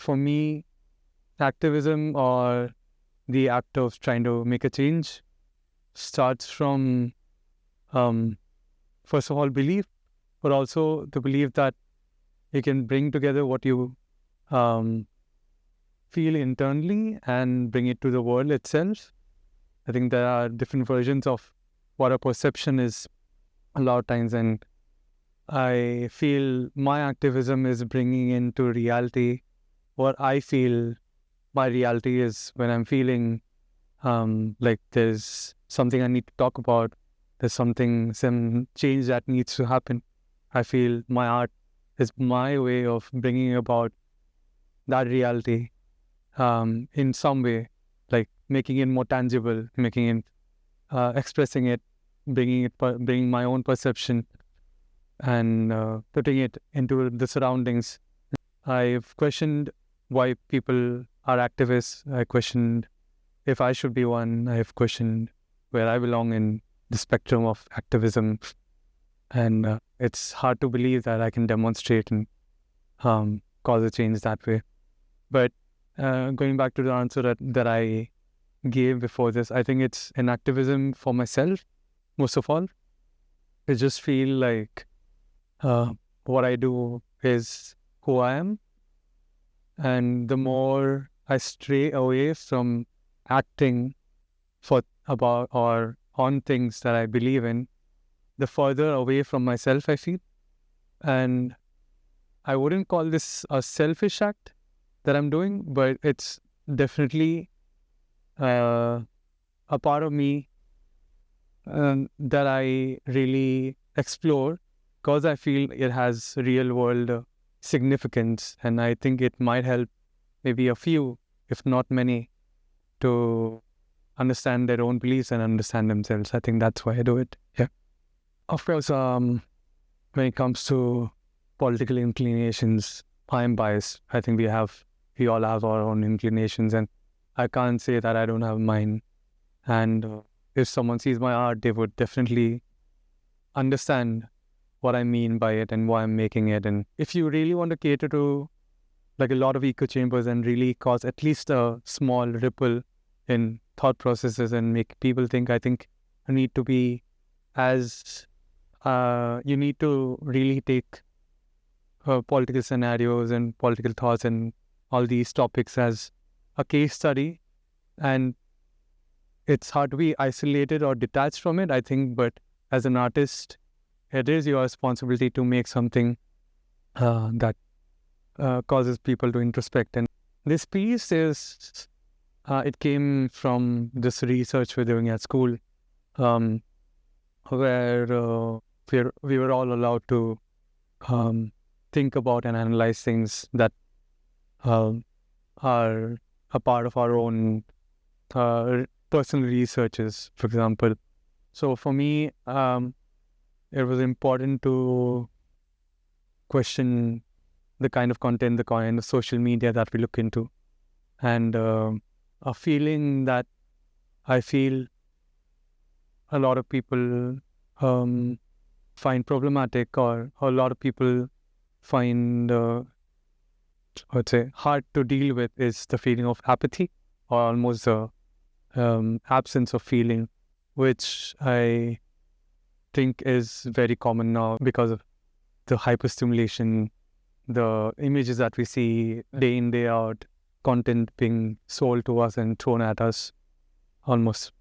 for me, activism or the act of trying to make a change starts from, first of all, belief, but also the belief that you can bring together what you um, feel internally and bring it to the world itself. I think there are different versions of what a perception is a lot of times, and I feel my activism is bringing into reality what I feel my reality is when I'm feeling like there's something I need to talk about, there's some change that needs to happen. I feel my art is my way of bringing about that reality in some way, like making it more tangible, making it, expressing it, bringing my own perception and putting it into the surroundings. I've questioned why people are activists. I questioned if I should be one. I've questioned where I belong in the spectrum of activism. And it's hard to believe that I can demonstrate and cause a change that way. But going back to the answer that I gave before this, I think it's an activism for myself, most of all. I just feel like what I do is who I am. And the more I stray away from acting for about or on things that I believe in, the further away from myself I feel. And I wouldn't call this a selfish act that I'm doing, but it's definitely a part of me that I really explore because I feel it has real world significance, and I think it might help maybe a few, if not many, to understand their own beliefs and understand themselves. I think that's why I do it. Yeah. Of course, when it comes to political inclinations, I'm biased. I think we all have our own inclinations, and I can't say that I don't have mine. And if someone sees my art, they would definitely understand what I mean by it and why I'm making it. And if you really want to cater to like a lot of echo chambers and really cause at least a small ripple in thought processes and make people think, I think you need to be you need to really take political scenarios and political thoughts and all these topics as a case study. And it's hard to be isolated or detached from it, I think, but as an artist, it is your responsibility to make something that causes people to introspect. And this piece is, it came from this research we're doing at school, where we were all allowed to think about and analyze things that are a part of our own personal researches, for example. So for me, it was important to question the kind of content, the kind of social media that we look into. And a feeling that I feel a lot of people find problematic, or a lot of people find, I would say, hard to deal with, is the feeling of apathy, or almost the absence of feeling, which I think is very common now because of the hyperstimulation, the images that we see day in, day out, content being sold to us and thrown at us almost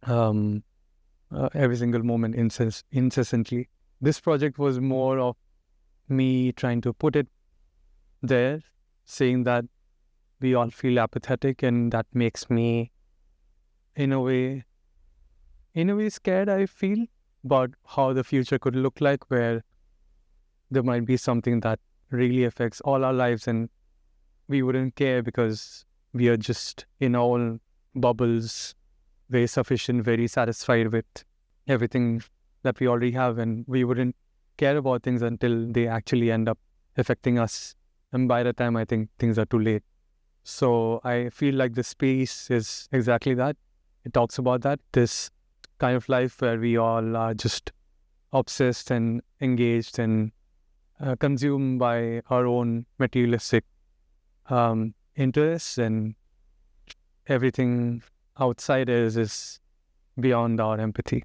every single moment incessantly. This project was more of me trying to put it there, saying that we all feel apathetic, and that makes me in a way scared, I feel, about how the future could look like, where there might be something that really affects all our lives and we wouldn't care because we are just in our own bubbles, very sufficient, very satisfied with everything that we already have, and we wouldn't care about things until they actually end up affecting us. And by the time, I think things are too late. So I feel like the space is exactly that. It talks about that, this kind of life where we all are just obsessed and engaged and consumed by our own materialistic interests, and everything outside is beyond our empathy.